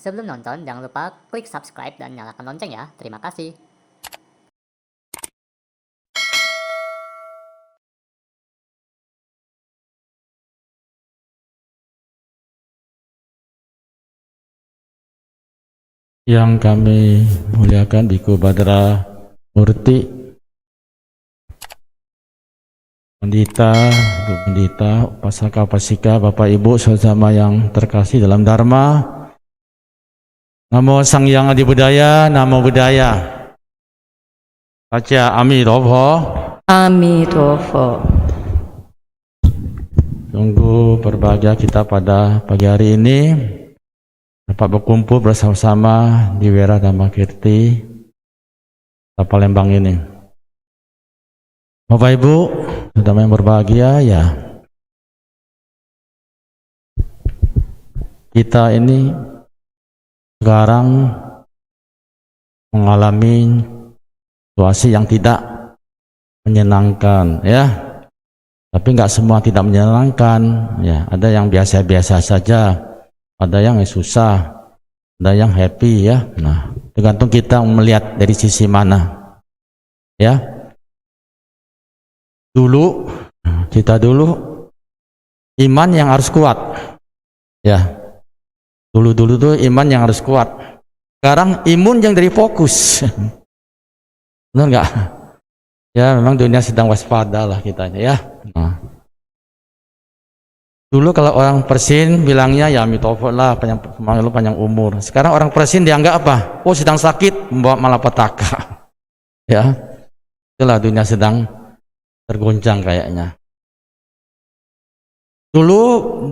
Sebelum nonton, jangan lupa klik subscribe dan nyalakan lonceng ya. Terima kasih. Yang kami muliakan Biku Badra Murti, Pendeta, Ibu Pendeta, Upasaka Upasika, Bapak Ibu, saudara yang terkasih dalam Dharma. Namo Sang Hyang Adi Budaya, Namo Budaya. Baca Amitabha. Amitabha. Sungguh berbahagia kita pada pagi hari ini dapat berkumpul bersama-sama di Wira Dhamma Kirti Palembang ini. Bapak Ibu, saudara yang berbahagia, ya, kita ini sekarang mengalami situasi yang tidak menyenangkan, ya. Tapi nggak semua tidak menyenangkan, ya. Ada yang biasa-biasa saja, ada yang susah, ada yang happy, ya. Nah, tergantung kita melihat dari sisi mana, ya. Kita dulu iman yang harus kuat, ya. Dulu tuh iman yang harus kuat. Sekarang imun yang dari fokus, benar nggak? Ya, memang dunia sedang waspada lah kitanya, ya. Nah. Dulu kalau orang Persin bilangnya ya Amitabha lah, panjang umur. Sekarang orang Persin dianggap apa? Oh, sedang sakit, membawa malapetaka. Ya, itulah dunia sedang tergoncang kayaknya. Dulu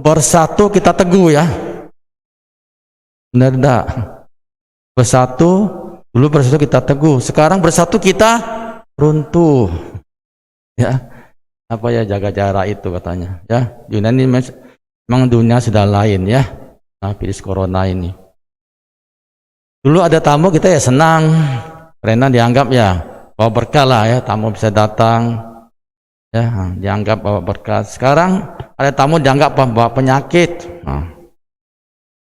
bersatu kita teguh, ya. Benar enggak? Dulu bersatu kita teguh. Sekarang bersatu kita runtuh, ya. Apa ya, jaga jarak itu katanya, ya. Dunia ini memang dunia sudah lain, ya. Nah, virus corona ini. Dulu ada tamu kita ya senang, karena dianggap ya bawa berkah lah, ya. Tamu bisa datang, ya, dianggap bawa berkah. Sekarang ada tamu dianggap bawa penyakit. Nah,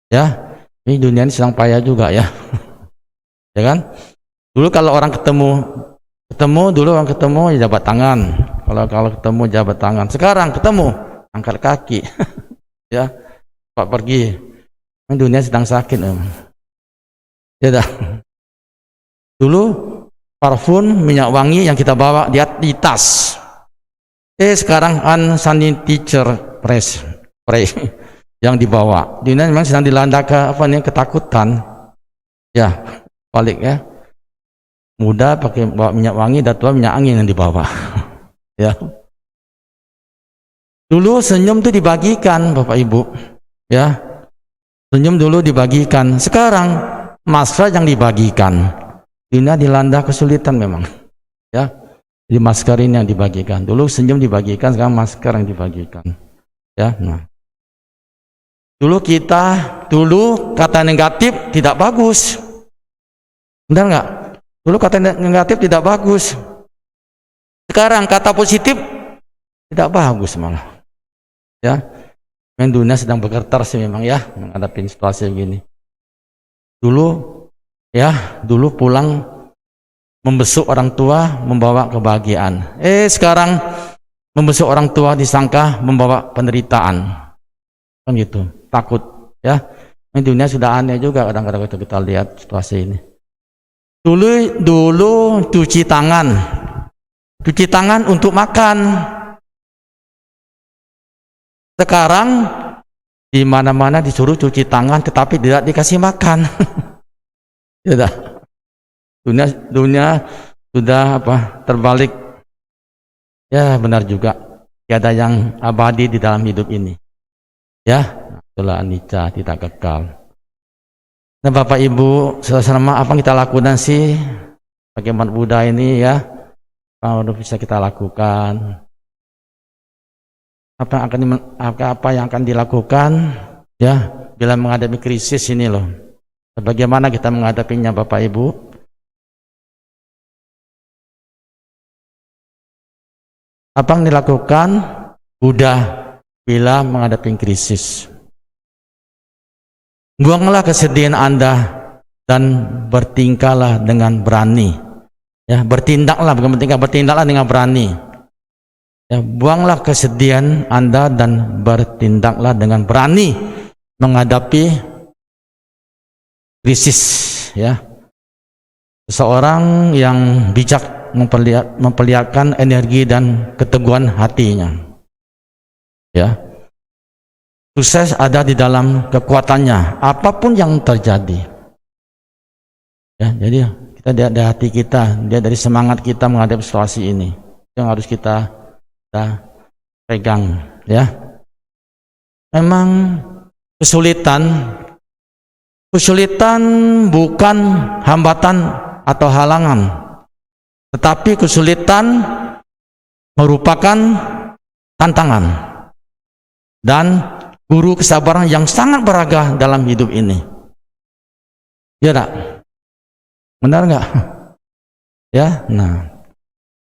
ya, ini dunia ini sedang payah juga, ya. Ya kan? Dulu kalau orang ketemu ya jabat tangan. Kalau ketemu jabat tangan. Sekarang ketemu angkat kaki. Ya, Pak pergi. Ini dunia sedang sakit. Ya dah. Dulu parfum minyak wangi yang kita bawa di tas. Sekarang sanitizer spray yang dibawa. Dunia memang sedang dilanda ketakutan. Ya, balik, ya. Muda pakai bawa minyak wangi, dan tua minyak angin yang dibawa. Ya. Dulu senyum itu dibagikan, Bapak Ibu, ya. Senyum dulu dibagikan. Sekarang masker yang dibagikan. Dunia dilanda kesulitan memang, ya. Jadi masker ini yang dibagikan. Dulu senyum dibagikan, sekarang masker yang dibagikan, ya. Nah, dulu kata negatif tidak bagus, benar nggak? Dulu kata negatif tidak bagus. Sekarang kata positif tidak bagus malah, ya. Memang dunia sedang bergetar sih memang, ya, menghadapi situasi begini. Dulu pulang membesuk orang tua membawa kebahagiaan. Sekarang membesuk orang tua disangka membawa penderitaan. Kan gitu, takut, ya. Ini dunia sudah aneh juga kadang-kadang kita lihat situasi ini. Dulu cuci tangan untuk makan. Sekarang di mana-mana disuruh cuci tangan tetapi tidak dikasih makan. Ya, dunia sudah terbalik. Ya, benar juga. Tiada yang abadi di dalam hidup ini. Ya, itulah anicca, tidak kekal. Nah, Bapak Ibu, selama apa yang kita lakukan sih bagaimana Buddha ini, ya? Apa bisa kita lakukan? Apa yang akan dilakukan, ya, bila menghadapi krisis ini loh? Bagaimana kita menghadapinya, Bapak Ibu? Apa yang dilakukan Buddha bila menghadapi krisis? Buanglah kesedihan Anda dan bertingkahlah dengan berani. Ya, bertindaklah, bukan bertingkah, bertindaklah dengan berani. Ya, buanglah kesedihan Anda dan bertindaklah dengan berani menghadapi krisis. Ya, seseorang yang bijak memperlihatkan energi dan keteguhan hatinya. Ya, sukses ada di dalam kekuatannya, apapun yang terjadi. Ya, jadi kita dari hati kita, dia dari semangat kita menghadapi situasi ini yang harus kita pegang. Ya, memang kesulitan bukan hambatan atau halangan, tetapi kesulitan merupakan tantangan dan guru kesabaran yang sangat berharga dalam hidup ini. Ya tak? Benar nggak? Ya, nah,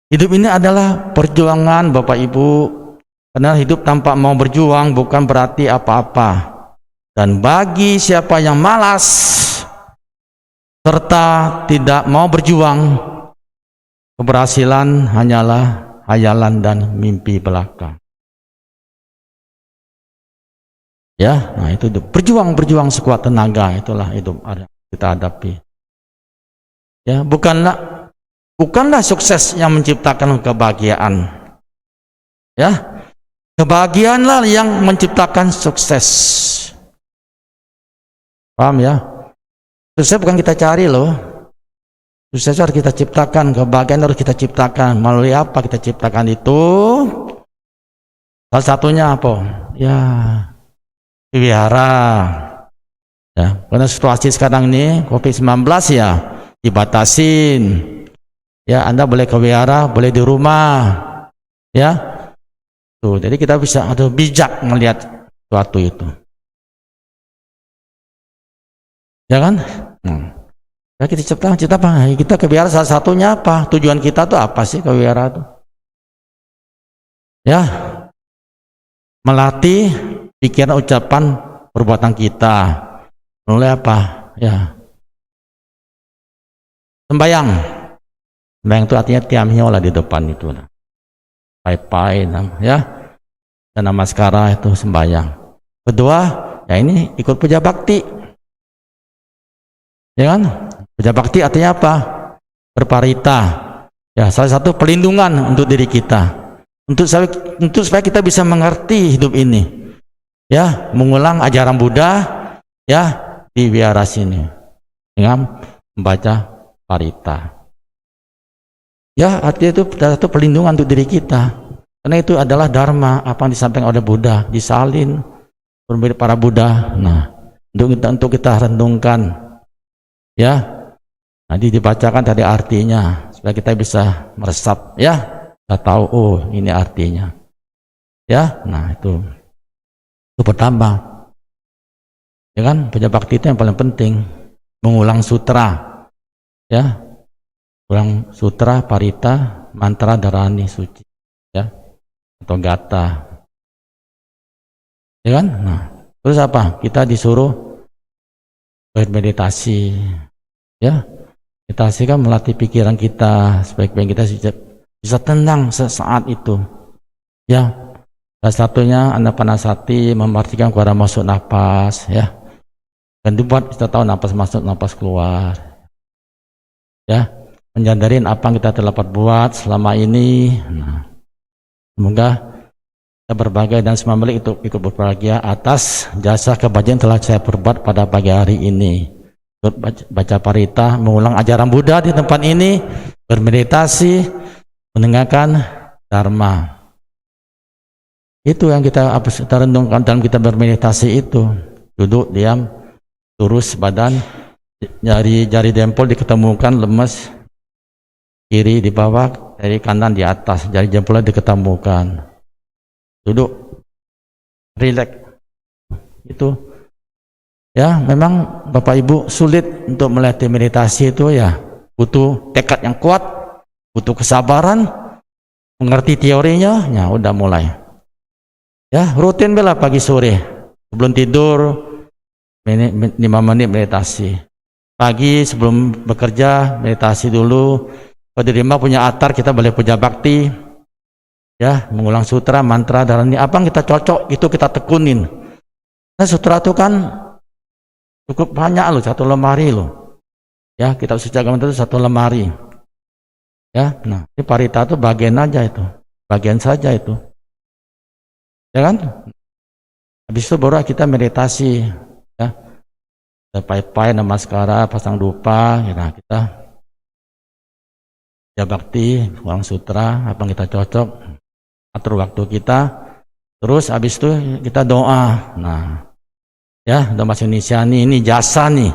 hidup ini adalah perjuangan Bapak Ibu. Karena hidup tanpa mau berjuang bukan berarti apa-apa. Dan bagi siapa yang malas serta tidak mau berjuang, keberhasilan hanyalah hayalan dan mimpi belaka. Ya, nah itu berjuang sekuat tenaga, itulah hidup kita hadapi. Ya, bukanlah sukses yang menciptakan kebahagiaan. Ya, kebahagiaanlah yang menciptakan sukses. Paham ya? Sukses bukan kita cari loh. Sukses harus kita ciptakan, kebahagiaan harus kita ciptakan. Melalui apa kita ciptakan itu? Salah satunya apa? Ya, wihara. Ya, karena situasi sekarang ini COVID-19 ya dibatasin. Ya, Anda boleh ke wihara, boleh di rumah. Ya. Tuh, jadi kita bisa bijak melihat sesuatu itu. Ya kan? Ya, kita cipta apa? Kita ke wihara salah satunya apa? Tujuan kita tuh apa sih ke wihara tuh? Ya. Melatih pikiran, ucapan, perbuatan kita. Mulai apa? Ya. Sembayang itu artinya tiamnya lah di depan itu. Pai-pai, ya. Dan namaskara itu sembayang. Kedua, ya ini ikut puja bakti. Ya kan? Puja bakti artinya apa? Berparita. Ya, salah satu pelindungan untuk diri kita. Untuk supaya kita bisa mengerti hidup ini. Ya, mengulang ajaran Buddha ya di wihara sini dengan membaca parita. Ya, artinya itu satu pelindungan untuk diri kita. Karena itu adalah dharma, apa yang disampaikan oleh Buddha, disalin oleh para Buddha. Nah, untuk kita renungkan. Ya. Nanti dibacakan tadi artinya supaya kita bisa meresap, ya. Kita tahu oh, ini artinya. Ya. Nah, itu pertama. Ya kan, puja bakti itu yang paling penting, mengulang sutra. Ya. Ulang sutra, parita, mantra, dharani, suci. Ya. Atau gata. Ya kan? Nah, terus apa? Kita disuruh bermeditasi. Ya. Meditasi kan melatih pikiran kita supaya kita bisa tenang sesaat itu. Ya. Salah satunya anapanasati, memartikan kepada masuk napas, ya. Dan dibuat kita tahu napas masuk, napas keluar. Ya, menyadarin apa yang kita telah buat selama ini. Nah, semoga kita berbahagia dan semua milik itu ikut berbahagia atas jasa kebajikan telah saya perbuat pada pagi hari ini. Baca parita, mengulang ajaran Buddha di tempat ini, bermeditasi, mendengarkan dharma. Itu yang kita renungkan dalam kita bermeditasi itu. Duduk, diam, lurus badan, jari jempol diketemukan, lemes, kiri di bawah, jari kanan di atas, jari jempolnya diketemukan. Duduk, rileks. Itu. Ya, memang Bapak Ibu sulit untuk melatih meditasi itu ya. Butuh tekad yang kuat, butuh kesabaran, mengerti teorinya, ya udah mulai. Ya, rutin bela pagi sore sebelum tidur 5 menit meditasi. Pagi sebelum bekerja meditasi dulu. Kalau di rumah punya altar kita boleh puja bakti, ya, mengulang sutra, mantra, dharani. Apa yang kita cocok itu kita tekunin. Nah, sutra itu kan cukup banyak loh, 1 lemari loh. Ya, kitab suci agama itu 1 lemari. Ya, nah, ini parita itu bagian aja itu, bagian saja itu. Ya kan? Habis itu baru kita meditasi, ya. Pai-pai, namaskara, pasang dupa, ya, nah, kita ya bakti, ulang sutra, apa yang kita cocok, atur waktu kita, terus habis itu kita doa. Nah, ya, doa bahasa Indonesia ini jasa nih.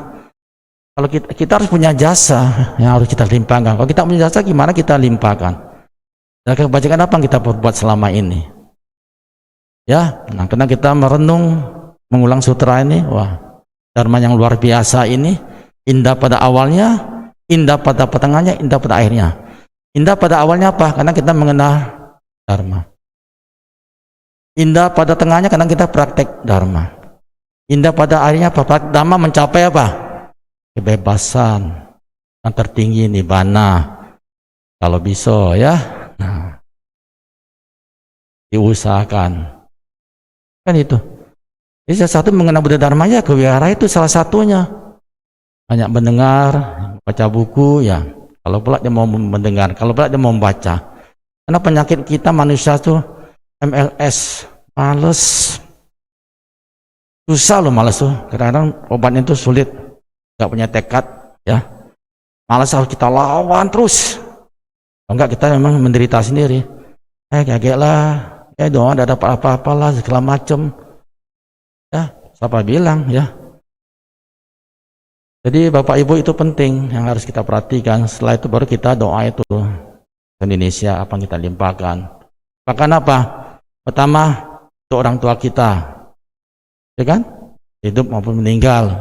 Kalau kita harus punya jasa yang harus kita limpahkan. Kalau kita punya jasa, gimana kita limpahkan? Dan kebajikan apa yang kita perbuat selama ini? Ya, nah, karena kita merenung, mengulang sutra ini, wah, dharma yang luar biasa ini, indah pada awalnya, indah pada pertengahannya, indah pada akhirnya. Indah pada awalnya apa? Karena kita mengenal dharma. Indah pada tengahnya karena kita praktek dharma. Indah pada akhirnya apa? Praktek dharma mencapai apa? Kebebasan yang tertinggi, nibbana. Kalau bisa, ya, nah, diusahakan. Kan itu. Jadi salah satu mengenal Buddha Dharma, ya, kewihara itu salah satunya. Banyak mendengar, baca buku, ya. Kalau pula dia mau mendengar, kalau pula dia mau membaca. Karena penyakit kita manusia tuh MLS, males. Susah loh males tuh. Kadang-kadang obatnya itu sulit, nggak punya tekad, ya. Malas harus kita lawan terus. Kalau enggak kita memang menderita sendiri. Kaget lah. Doa tidak dapat apa-apalah segala macam. Ya, siapa bilang, ya. Jadi Bapak Ibu itu penting yang harus kita perhatikan. Setelah itu baru kita doa itu ke Indonesia, apa yang kita limpahkan. Bahkan apa? Pertama, untuk orang tua kita, ya kan? Hidup maupun meninggal.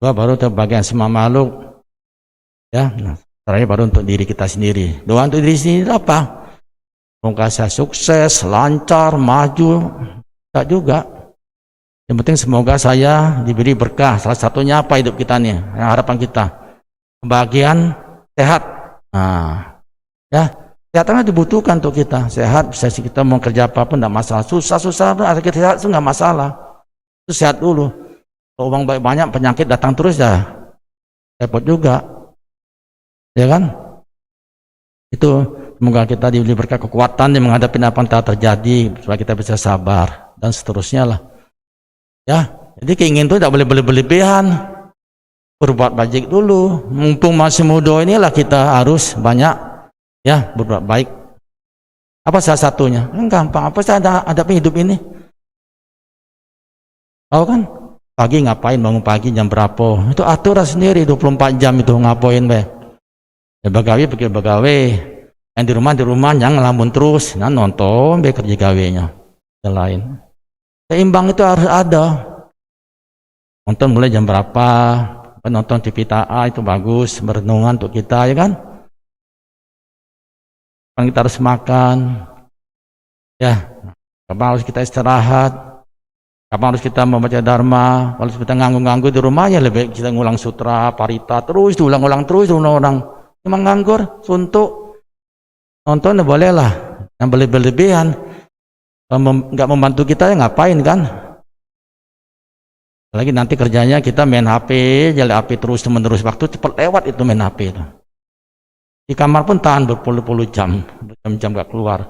Doa baru untuk bagian semua makhluk, ya. Nah, terakhir baru untuk diri kita sendiri. Doa untuk diri sendiri apa? Semoga saya sukses, lancar, maju. Tak juga. Yang penting semoga saya diberi berkah. Salah satunya apa hidup kita nih? Yang harapan kita kebahagiaan, sehat. Nah, ya, kesehatan dibutuhkan untuk kita. Sehat, bisa kita mau kerja apapun tidak masalah. Susah-susah, ada kita sehat itu nggak masalah. Itu sehat dulu. Kalau uang banyak, penyakit datang terus, ya repot juga. Ya kan? Itu semoga kita diberi berkat kekuatan yang menghadapi apa yang telah terjadi, supaya kita bisa sabar dan seterusnya lah. Ya, jadi keinginan itu tidak boleh berlebihan. Berbuat baik dulu. Mumpung masih muda inilah kita harus banyak, ya, berbuat baik. Apa salah satunya? Gampang. Apa saya hadapi hidup ini? Tahu kan? Pagi ngapain? Bangun pagi jam berapa? Itu aturan sendiri 24 jam itu ngapain be? Ya begawe pikir begawe. Yang di rumah jangan ngelamun terus. Nah nonton be kerja gawenya. Yang lain. Seimbang itu harus ada. Nonton mulai jam berapa? Nonton TV TA itu bagus, merenungan untuk kita, ya kan? Kapan kita harus makan? Ya, kapan harus kita istirahat? Kapan harus kita membaca dharma? Kalau kita nganggur-nganggur di rumah, ya lebih kita ngulang sutra, parita terus, diulang-ulang terus, diulang-ulang. Cuma nganggur, suntuk. Nonton ya boleh lah, yang berlebihan. Nggak membantu kita, ya ngapain kan? Lagi nanti kerjanya kita main HP, jalan HP terus menerus, waktu cepat lewat itu main HP itu. Di kamar pun tahan berpuluh-puluh jam, berjam-jam nggak keluar.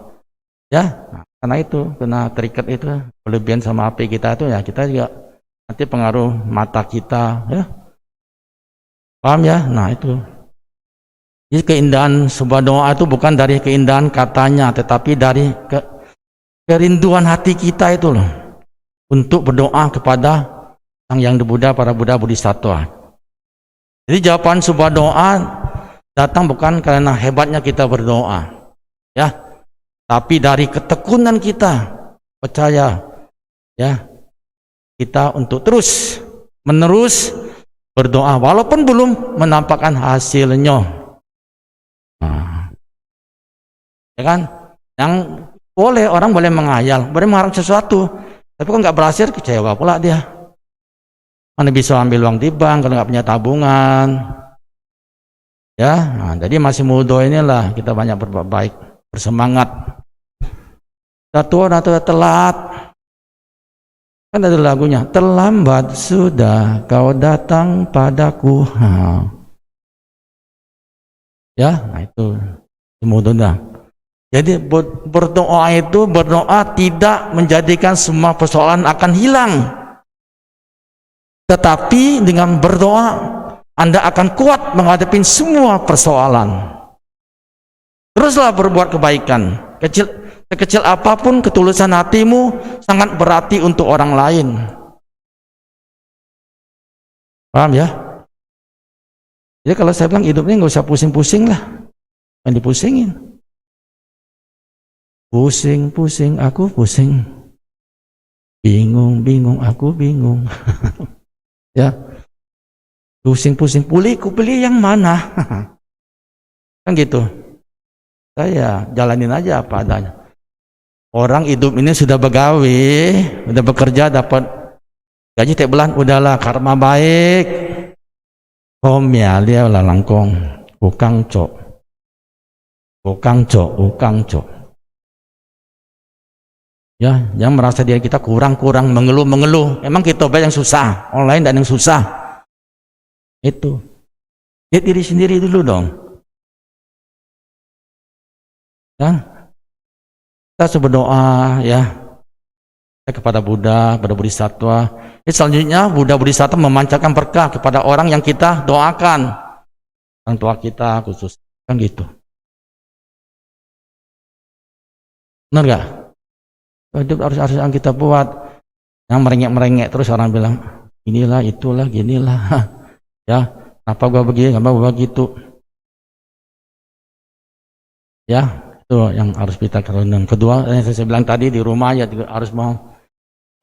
Ya, nah, karena itu, karena terikat itu berlebihan sama HP kita itu, ya kita juga nanti pengaruh mata kita, ya. Paham ya? Nah itu. Jadi keindahan sebuah doa itu bukan dari keindahan katanya, tetapi dari kerinduan hati kita itu loh, untuk berdoa kepada Sang Yang Buddha, para Buddha Bodhisattva. Jadi jawaban sebuah doa datang bukan karena hebatnya kita berdoa, ya, tapi dari ketekunan kita percaya, ya, kita untuk terus menerus berdoa walaupun belum menampakkan hasilnya. Nah, ya kan? Yang orang boleh menghayal, boleh mengharap sesuatu, tapi kok nggak berhasil, kecewa pula dia. Mana bisa ambil uang di bank kalau nggak punya tabungan. Ya, nah, jadi masih muda inilah kita banyak berbuat baik, bersemangat. Sudah tua, sudah telat. Kan ada lagunya, terlambat sudah kau datang padaku. Ya, nah itu mudah. Jadi berdoa itu tidak menjadikan semua persoalan akan hilang. Tetapi dengan berdoa Anda akan kuat menghadapi semua persoalan. Teruslah berbuat kebaikan. Sekecil apapun ketulusan hatimu sangat berarti untuk orang lain. Paham ya? Jadi kalau saya bilang hidup ini nggak usah pusing-pusing lah. Jangan dipusingin. Pusing-pusing aku pusing. Bingung-bingung aku bingung. Ya. Pusing-pusing ku pilih yang mana? Kan gitu. Saya jalanin aja apa adanya. Orang hidup ini sudah begawe, udah bekerja dapat gaji tiap bulan, udahlah karma baik. Dia lah langkong, ukang cok. Ya, jangan merasa diri kita kurang mengeluh. Emang kita banyak yang susah, orang lain dan yang susah. Itu. Lihat diri sendiri dulu dong. Ya. Kita berdoa ya kepada Buddha, kepada Bodhisattva. Selanjutnya Buddha Bodhisattva memancarkan berkah kepada orang yang kita doakan, orang tua kita khusus, kan gitu. Benar gak? Hidup harus yang kita buat. Yang merengek terus orang bilang inilah itulah ginilah. Ya, kenapa gua begini, kenapa gua begitu? Ya. Itu yang harus kita kerunung. Kedua, yang saya bilang tadi di rumah ya harus mau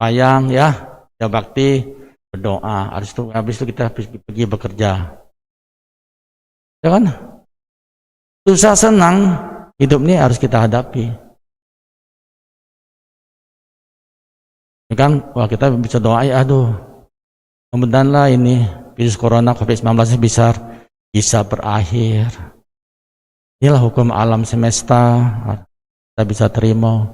sayang ya bakti, berdoa. Habis itu kita pergi bekerja. Ya kan? Susah senang hidup ini harus kita hadapi. Ya kan? Wah, kita bisa doa ya, aduh. Mudah-mudahan ini virus corona COVID-19 bisa berakhir. Inilah hukum alam semesta, kita bisa terima.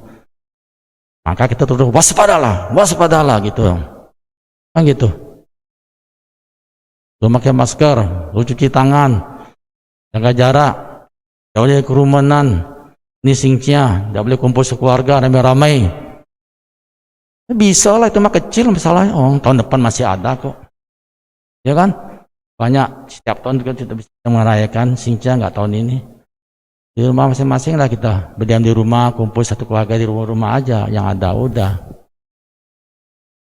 Maka kita terus waspadalah gitu. Kan gitu. Lu pakai masker, lu cuci tangan, jaga jarak, jauh dari kerumunan. Ini singcia, tidak boleh kumpul sekeluarga ramai-ramai. Bisa lah, itu mah kecil masalahnya. Oh, tahun depan masih ada kok. Ya kan? Banyak setiap tahun kita bisa merayakan singcia, nggak tahun ini. Di rumah masing-masing lah kita berdiam di rumah, kumpul satu keluarga di rumah aja, yang ada udah.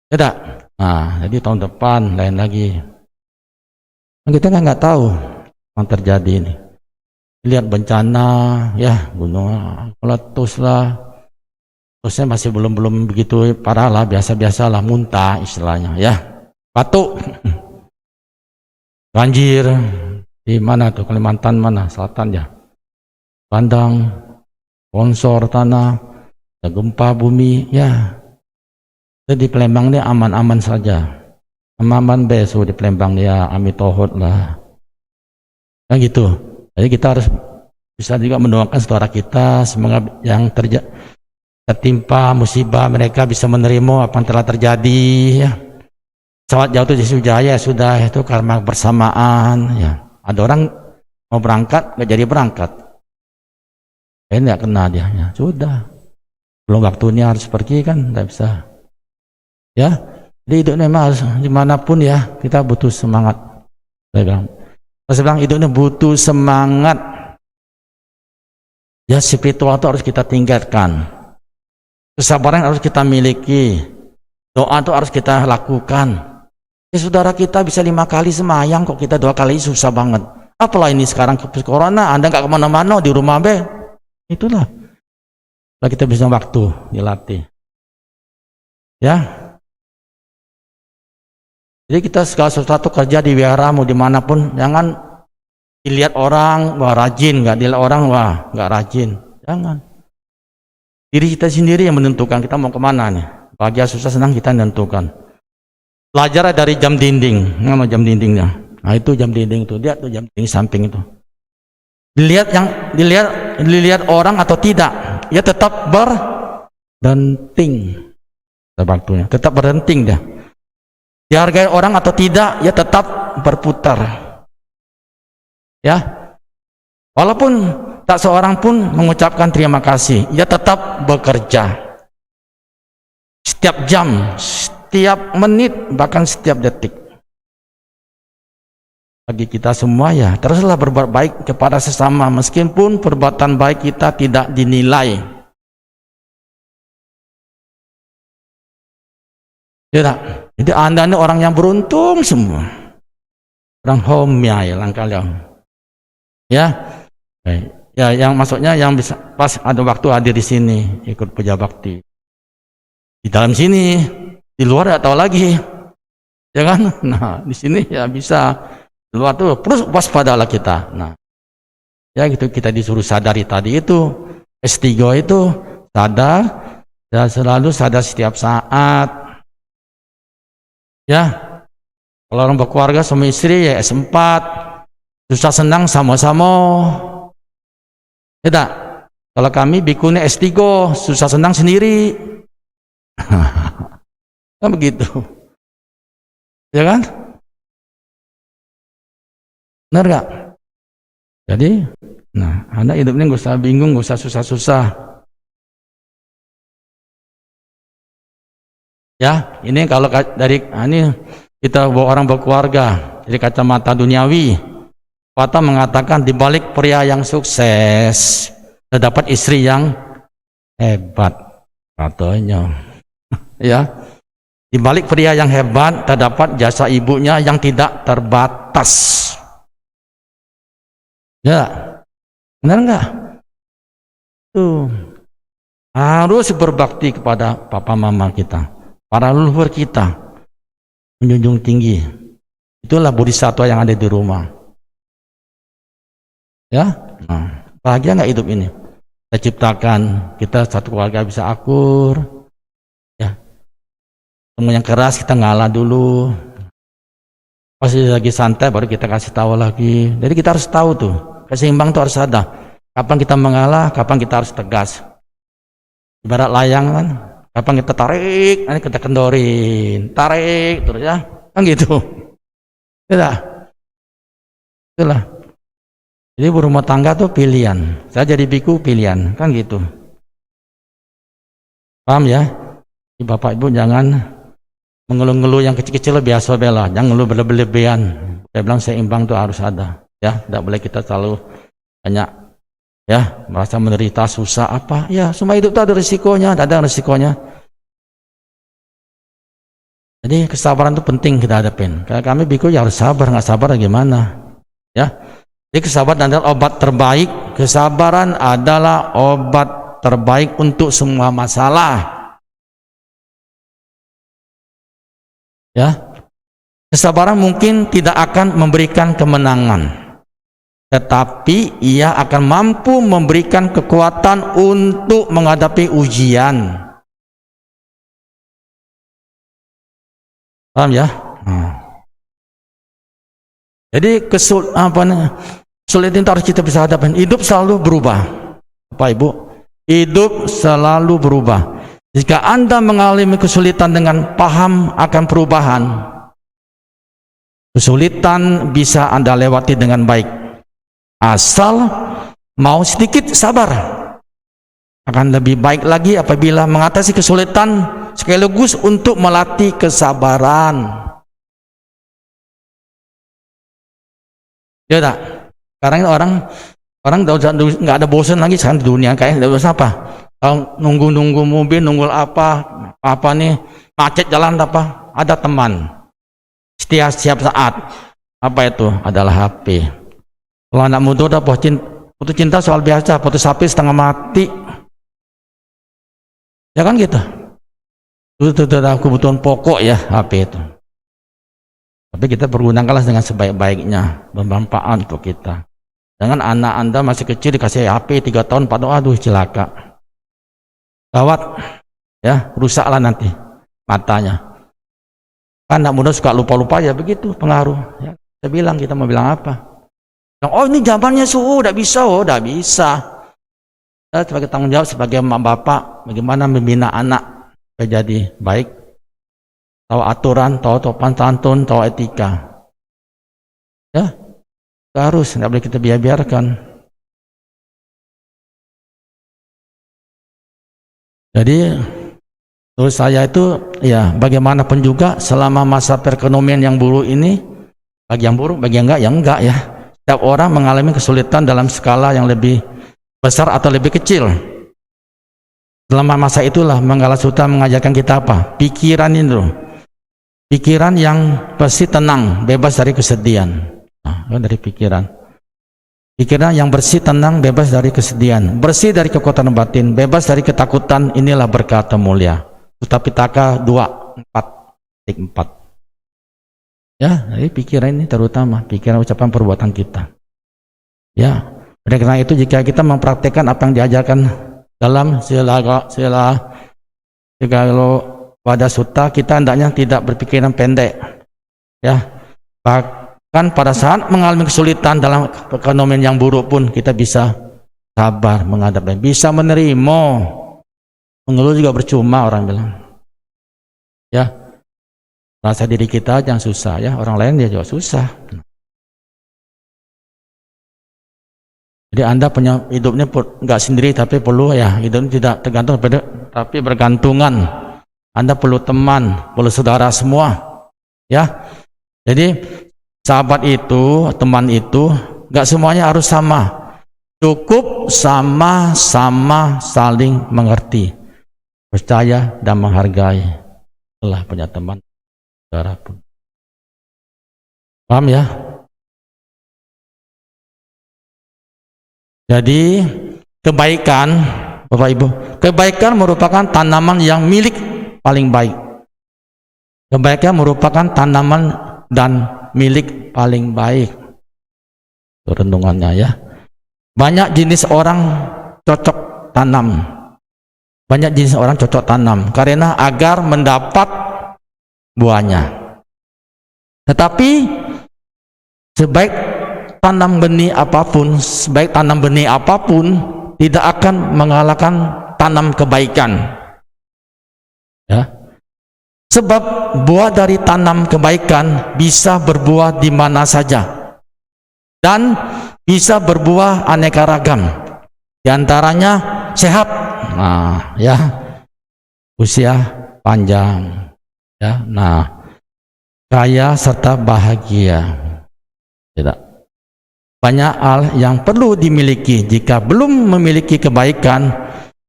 Tidak. Nah, jadi tahun depan lain lagi. Kita nggak tahu yang terjadi ini. Lihat bencana, ya gunung meletus lah. Terusnya masih belum begitu parah lah, biasa-biasa lah, muntah istilahnya, ya. Batuk, banjir di mana tuh, Kalimantan mana, selatan ya. Bandang, longsor tanah, gempa bumi, ya. Jadi di Palembang ini aman-aman saja. Aman beso di Palembang ya, amitohot lah. Kan gitu. Jadi kita harus bisa juga mendoakan saudara kita, semoga yang tertimpa musibah mereka bisa menerima apa yang telah terjadi. Ya. Pesawat jatuh di Sriwijaya sudah itu karena bersamaan. Ya. Ada orang mau berangkat nggak jadi berangkat. Ini nggak kena dia, ya. Sudah. Belum waktunya harus pergi kan, nggak bisa. Ya, jadi hidup memang harus dimanapun ya kita butuh semangat. Saya bilang hidup ini butuh semangat. Ya spiritual itu harus kita tingkatkan. Kesabaran harus kita miliki. Doa itu harus kita lakukan. Ya, saudara kita bisa 5 kali semayang kok, kita 2 kali susah banget. Apalah ini sekarang corona, Anda nggak kemana-mana di rumah be. Itulah. Lah kita bisa waktu dilatih. Ya. Jadi kita segala sesuatu kerja di wihara mau dimanapun, jangan dilihat orang wah rajin, nggak dilihat orang wah nggak rajin. Jangan. Diri kita sendiri yang menentukan kita mau kemana nih. Bahagia susah senang kita menentukan. Belajar dari jam dinding. Nama jam dindingnya. Nah, itu jam dinding itu. Lihat tuh jam dinding samping itu. Dilihat orang atau tidak, ya tetap berdenting. Waktunya tetap berdenting dia. Dihargai orang atau tidak, ya tetap berputar. Ya. Walaupun tak seorang pun mengucapkan terima kasih, ia tetap bekerja. Setiap jam, setiap menit, bahkan setiap detik. Bagi kita semua ya, teruslah berbuat baik kepada sesama meskipun perbuatan baik kita tidak dinilai. Tidak. Jadi Anda ini orang yang beruntung semua. Orang homya ya langkah-langkah. Ya. Ya, yang maksudnya yang bisa pas ada waktu hadir di sini ikut puja bakti. Di dalam sini, di luar tidak tahu lagi. Ya kan? Nah, di sini ya bisa. Di luar tuh terus waspadalah kita. Nah. Ya gitu kita disuruh sadari tadi itu S3 itu sadar dan selalu sadar setiap saat. Ya. Kalau orang berkeluarga sama istri ya S4. Susah senang sama-sama. Tidak. Kalau kami bikune S3, susah senang sendiri. Kan begitu. Ya kan? Benar gak? Jadi, nah, Anda hidupnya gak usah bingung, gak usah susah-susah. Ya, ini kalau dari ini kita bawa orang berkeluarga dari kacamata duniawi, Pata mengatakan di balik pria yang sukses terdapat istri yang hebat, katanya. Ya, di balik pria yang hebat terdapat jasa ibunya yang tidak terbatas. Ya, benar enggak? Tuh, harus berbakti kepada papa mama kita, para leluhur kita, menjunjung tinggi. Itulah bodhisattva yang ada di rumah. Ya, nah, bahagia nggak hidup ini? Kita ciptakan, kita satu keluarga bisa akur. Ya, semua yang keras kita ngalah dulu. Pas lagi santai baru kita kasih tahu lagi. Jadi kita harus tahu tuh, keseimbang tuh harus ada. Kapan kita mengalah, kapan kita harus tegas. Ibarat layang kan, kapan kita tarik, nanti kita kendorin, tarik terus ya, kan gitu. Tidak, itulah. Jadi berumah tangga tuh pilihan. Saya jadi biku pilihan, kan gitu. Paham ya? Bapak Ibu jangan mengeluh-ngeluh yang kecil-kecil biasa bela, jangan ngeluh berlebihan. Saya bilang seimbang tuh harus ada, ya. Tidak boleh kita selalu banyak, ya, merasa menderita, susah apa, ya. Semua hidup tuh ada risikonya, ada risikonya. Jadi kesabaran itu penting kita hadapin. Kayak kami biku ya harus sabar, nggak sabar gimana, ya. Jadi kesabaran adalah obat terbaik. Kesabaran adalah obat terbaik untuk semua masalah. Ya, kesabaran mungkin tidak akan memberikan kemenangan, tetapi ia akan mampu memberikan kekuatan untuk menghadapi ujian. Paham ya? Jadi kesulitan harus kita bisa hadapin. Hidup selalu berubah, Bapak Ibu. Hidup selalu berubah. Jika Anda mengalami kesulitan dengan paham akan perubahan, kesulitan bisa Anda lewati dengan baik. Asal mau sedikit sabar. Akan lebih baik lagi apabila mengatasi kesulitan sekaligus untuk melatih kesabaran. Ya tak? Sekarang orang nggak ada bosan lagi sekarang di dunia, kayak nggak usah apa. Kalau nunggu mobil, nunggu apa nih, macet jalan apa, ada teman setiap saat. Apa itu? Adalah HP. Kalau anak muda udah putus cinta soal biasa, putus HP setengah mati. Ya kan gitu. Itu adalah kebutuhan pokok ya HP itu. Tapi kita pergunakanlah dengan sebaik-baiknya, bermanfaat untuk kita. Jangan anak Anda masih kecil dikasih HP 3 tahun, 4 tahun, aduh celaka. Gawat, ya, rusaklah nanti matanya. Kan anak muda suka lupa-lupa ya begitu pengaruh. Ya, kita mau bilang apa? Oh ini zamannya suhu, udah bisa, udah bisa. Kita sebagai tanggung jawab sebagai emak bapak, bagaimana membina anak supaya jadi baik, tahu aturan, tahu sopan santun, tahu etika. Ya, harus nggak boleh kita biarkan. Jadi terus saya itu ya bagaimanapun juga selama masa perekonomian yang buruk ini, bagi yang buruk, bagi yang enggak ya. Setiap orang mengalami kesulitan dalam skala yang lebih besar atau lebih kecil. Selama masa itulah Manggala Sutta mengajarkan kita apa? Pikiran itu, pikiran yang bersih, tenang, bebas dari kesedihan. Nah, dari pikiran. Pikiran yang bersih, tenang, bebas dari kesedihan, bersih dari kekuatan batin, bebas dari ketakutan, inilah berkah mulia. Sutta Pitaka 2:4. Ya, jadi pikiran ini terutama, pikiran, ucapan, perbuatan kita. Ya, oleh karena itu jika kita mempraktikkan apa yang diajarkan dalam sila pada sutta, kita hendaknya tidak berpikiran pendek. Ya, bahkan pada saat mengalami kesulitan dalam perekonomian yang buruk pun kita bisa sabar menghadapi, bisa menerima. Mengeluh juga percuma, orang bilang. Ya, rasa diri kita yang susah ya, orang lain dia juga susah. Jadi Anda punya hidupnya nggak sendiri, tapi perlu ya hidupnya tidak tergantung pada, tapi bergantungan. Anda perlu teman, perlu saudara semua. Ya, jadi sahabat itu, teman itu, nggak semuanya harus sama. Cukup sama-sama saling mengerti, percaya dan menghargai. Telah punya teman, saudara pun. Paham ya? Jadi kebaikan, Bapak Ibu, kebaikan merupakan tanaman yang milik paling baik. Kebaikan merupakan tanaman dan milik paling baik. Renungannya ya. Banyak jenis orang cocok tanam. Banyak jenis orang cocok tanam karena agar mendapat buahnya. Tetapi sebaik tanam benih apapun tidak akan mengalahkan tanam kebaikan. Ya. Sebab buah dari tanam kebaikan bisa berbuah di mana saja dan bisa berbuah aneka ragam. Di antaranya sehat, nah ya, usia panjang, ya, nah, kaya serta bahagia. Tidak. Banyak hal yang perlu dimiliki. Jika belum memiliki kebaikan,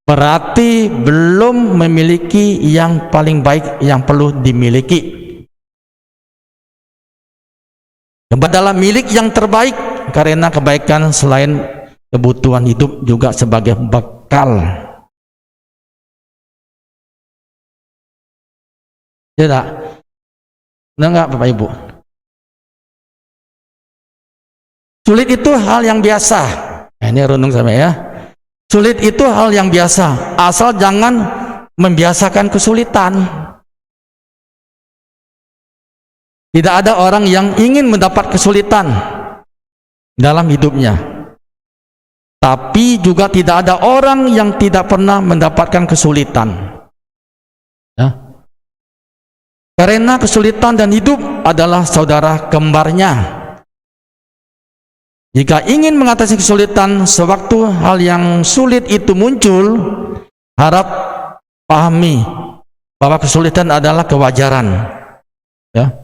berarti belum memiliki yang paling baik yang perlu dimiliki. Adalah milik yang terbaik karena kebaikan selain kebutuhan hidup juga sebagai bekal. Tidak? Benar nggak Bapak Ibu? Sulit itu hal yang biasa. Ini renung sama ya. Sulit itu hal yang biasa, asal jangan membiasakan kesulitan. Tidak ada orang yang ingin mendapat kesulitan dalam hidupnya. Tapi juga tidak ada orang yang tidak pernah mendapatkan kesulitan. Ya. Karena kesulitan dan hidup adalah saudara kembarnya. Jika ingin mengatasi kesulitan sewaktu hal yang sulit itu muncul, harap pahami bahwa kesulitan adalah kewajaran. Ya.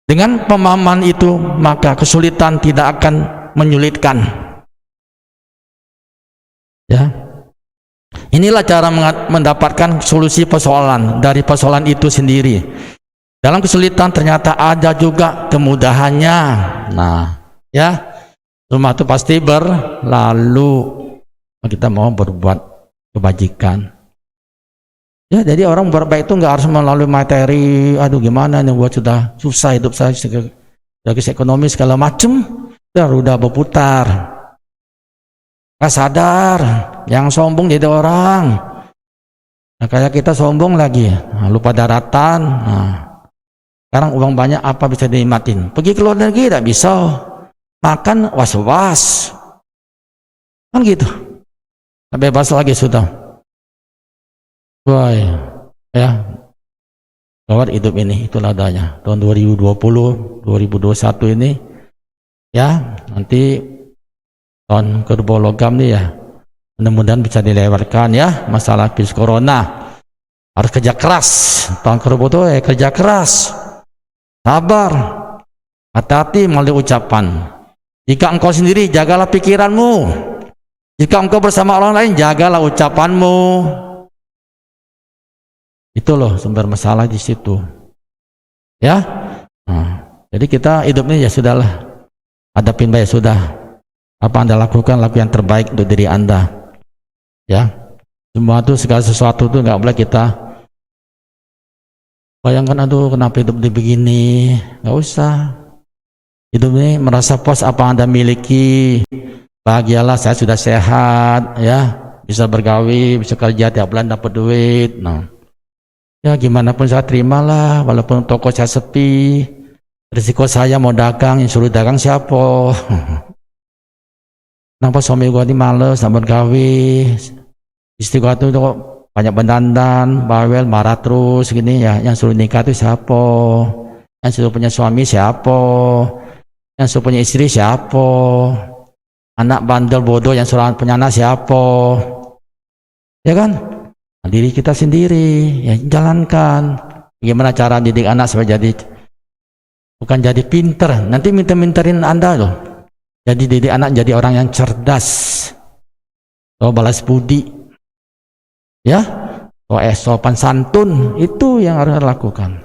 Dengan pemahaman itu, maka kesulitan tidak akan menyulitkan. Ya. Inilah cara mendapatkan solusi persoalan dari persoalan itu sendiri. Dalam kesulitan ternyata ada juga kemudahannya. Nah, ya. Rumah itu pasti berlalu. Kita mau berbuat kebajikan. Ya, jadi orang berbaik itu nggak harus melalui materi. Aduh, gimana nih, buat sudah susah hidup saya, dari ekonomi segala macem, udah berputar. Nggak sadar, yang sombong jadi orang. Nah, kayak kita sombong lagi, lupa daratan. Nah, Sekarang uang banyak apa bisa dinikmatin? Pergi ke luar negeri tidak bisa. Makan was-was. Kan gitu. Bebas lagi sudah. Wah, ya. Lewat hidup ini, itulah adanya. Tahun 2020, 2021 ini, ya, nanti tahun kerbau logam nih ya. Mudah-mudahan bisa dilewatkan ya, masalah virus corona. Harus kerja keras. Tahun kerbau itu kerja keras. Sabar, hati-hati melalui ucapan. Jika engkau sendiri, jagalah pikiranmu. Jika engkau bersama orang lain, jagalah ucapanmu. Itu loh sumber masalah di situ. Ya, jadi kita hidupnya ya sudahlah. Hadapin baik sudah. Apa Anda lakukan, lakukan yang terbaik untuk diri Anda. Ya, semua itu segala sesuatu itu nggak boleh kita bayangkan, aduh kenapa hidup begini, nggak usah. Hidup ini merasa puas apa Anda miliki, bahagialah, saya sudah sehat, ya, bisa bergawi, bisa kerja tiap bulan dapat duit. Nah, ya gimana pun saya terimalah, walaupun toko saya sepi, risiko saya mau dagang, yang suruh dagang siapa? Kenapa suami gua ini males, nak bergawi, istri gua tuh banyak bendandan, bawel, marah terus gini ya. Yang suruh nikah itu siapa? Yang suruh punya suami siapa? Yang suruh punya istri siapa? Anak bandel bodoh yang suruh punya anak siapa? Ya kan? Nah, diri kita sendiri ya, jalankan. Gimana cara didik anak supaya jadi, bukan jadi pinter, nanti minter-minterin Anda loh. Jadi didik anak jadi orang yang cerdas. Balas budi. Ya, sopan santun, itu yang harus lakukan.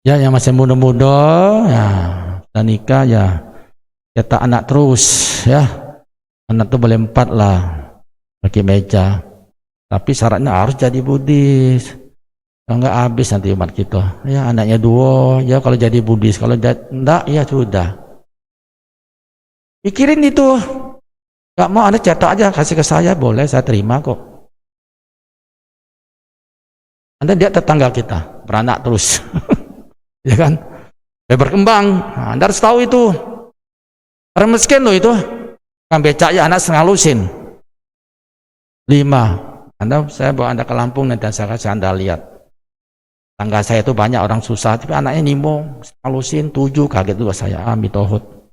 Ya, yang masih muda-muda, ya, dan nikah ya, cetak anak terus, ya. Anak tuh boleh 4 lah, pakai meja. Tapi syaratnya harus jadi Buddhis. Kalau enggak habis nanti umat kita. Ya, anaknya 2, ya kalau jadi Buddhis, kalau enggak, ya sudah. Pikirin itu. Enggak mau Anda cetak aja, kasih ke saya, boleh, saya terima kok. Anda dia tetangga kita, beranak terus. Ya kan? Dia berkembang. Nah, Anda harus tahu itu. Orang miskin loh itu. Kan becak ya anak setengah lusin. 5. Saya bawa Anda ke Lampung dan saya kasih Anda lihat. Tangga saya itu banyak orang susah, tapi anaknya nimong, setengah lusin, 7, kaget juga saya. Mitohut.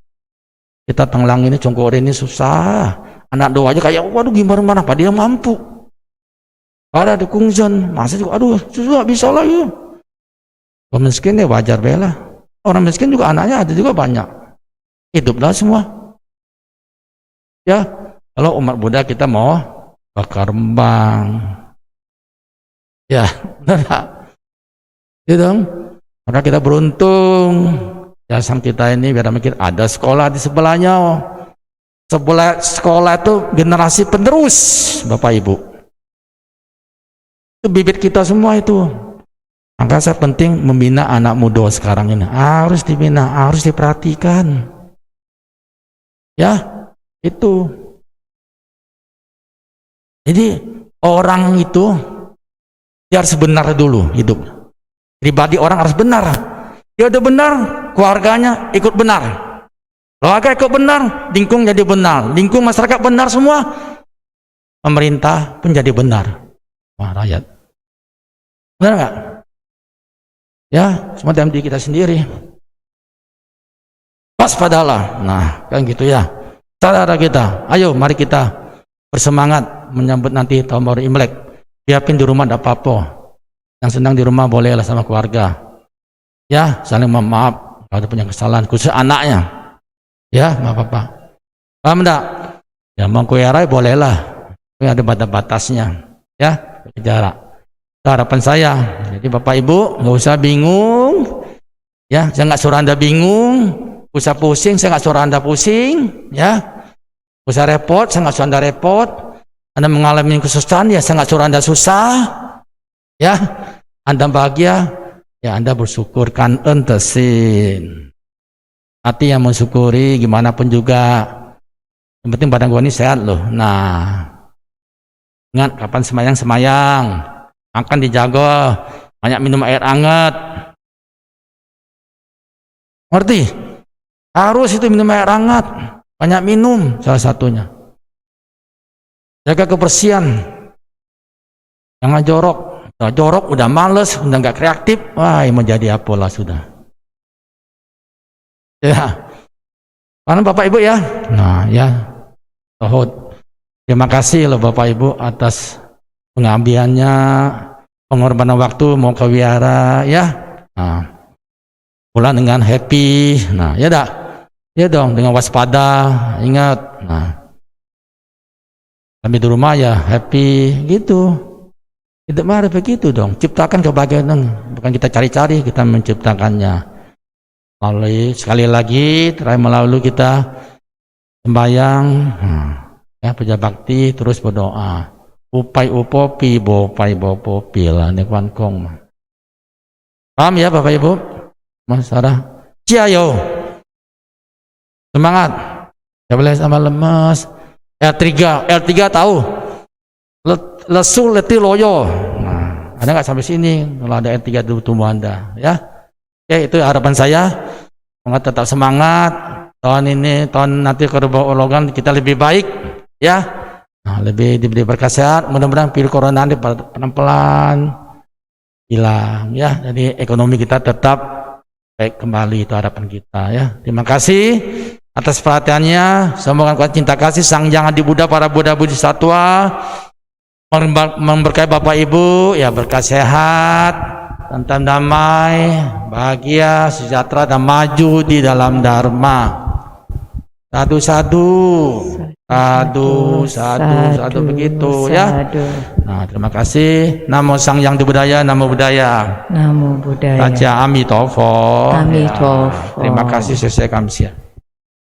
Kita tenglang ini, congkorin ini susah. Anak doa aja kayak, waduh gimana apa dia mampu. Ada dukungsan, masa juga, aduh, susah bisa lah yuk. Orang miskin ya wajar bela. Orang miskin juga anaknya ada juga banyak. Hiduplah semua. Ya, kalau umat Buddha kita mau bakar rembang. Ya, benar. Gitu dong. Maka kita beruntung. Ya, sang kita ini biar mikir ada sekolah di sebelahnya. Sebelah sekolah itu generasi penerus, Bapak Ibu. Itu bibit kita semua itu. Maka saya penting membina anak muda sekarang ini. Harus dibina, harus diperhatikan. Ya, itu. Jadi orang itu dia harus benar dulu hidup. Pribadi orang harus benar. Dia udah benar, keluarganya ikut benar. Keluarga ikut benar, lingkung jadi benar. Lingkung masyarakat benar semua. Pemerintah pun jadi benar. Wah, rakyat. Benar nggak? Ya, semua dalam diri kita sendiri. Waspadalah. Nah, kan gitu ya. Saudara kita, ayo mari kita bersemangat menyambut nanti tahun baru Imlek. Biarpun di rumah tidak apa-apa. Yang senang di rumah bolehlah sama keluarga. Ya, saling maaf kalau ada punya kesalahan, khusus anaknya. Ya, nggak apa-apa. Paham enggak? Ya, mau kuerai bolehlah. Tapi ada batas-batasnya. Ya, jarak. Harapan saya, jadi Bapak Ibu nggak usah bingung, ya, saya nggak suruh Anda bingung, usah pusing, saya nggak suruh Anda pusing, ya, usah repot, saya nggak suruh Anda repot, Anda mengalami kesusahan, ya, saya nggak suruh Anda susah, ya, Anda bahagia, ya, Anda bersyukur kan entesin, hati yang mensyukuri, gimana pun juga, yang penting badan gua ini sehat loh. Nah, ingat kapan semayang, makan dijaga, banyak minum air hangat, Ngerti? Harus itu minum air hangat, banyak minum salah satunya. Jaga kebersihan, jangan jorok. Kalau jorok udah males, udah nggak kreatif, wah mau jadi apalah sudah. Ya, mana Bapak Ibu ya? Nah ya, terima kasih loh Bapak Ibu atas pengabdiannya, pengorbanan waktu mau ke wihara ya. Nah, pulang dengan happy. Nah ya dah, ya dong dengan waspada. Ingat, nah kami di rumah ya happy gitu. Hidup mari begitu dong. Ciptakan kebahagiaan, bukan kita cari-cari, kita menciptakannya. Melalui sekali lagi terakhir melalui kita sembahyang, ya puja bakti, terus berdoa. Upai upopi, bopai bopopi lah nekwan kong. Paham ya Bapak Ibu? Mas Sarah, ciayo, semangat, gak boleh sama lemas. L3 tahu, lesu letih loyo. Nah, ada nggak sampai sini? Kalau ada L3 dulu tumbuh Anda, ya. Oke, itu harapan saya. Semoga tetap semangat. Tahun nanti ke Ologan kita lebih baik, ya. Nah, lebih diberi berkah sehat. Mudah-mudahan virus corona ini pelan-pelan hilang, ya. Jadi ekonomi kita tetap baik kembali, itu harapan kita, ya. Terima kasih atas perhatiannya. Semoga kuat cinta kasih Sang Hyang Adi Buddha, para Buddha Budi Satwa memberkahi Bapak Ibu, ya, berkah sehat, tentram damai, bahagia, sejahtera dan maju di dalam dharma. Sadu begitu ya. Nah, terima kasih. Namo Sang Hyang Adi Buddhaya, namo Buddhaya. Namo Buddhaya. Raja Amitofo. Amitofo. Terima kasih, selesai kami siap.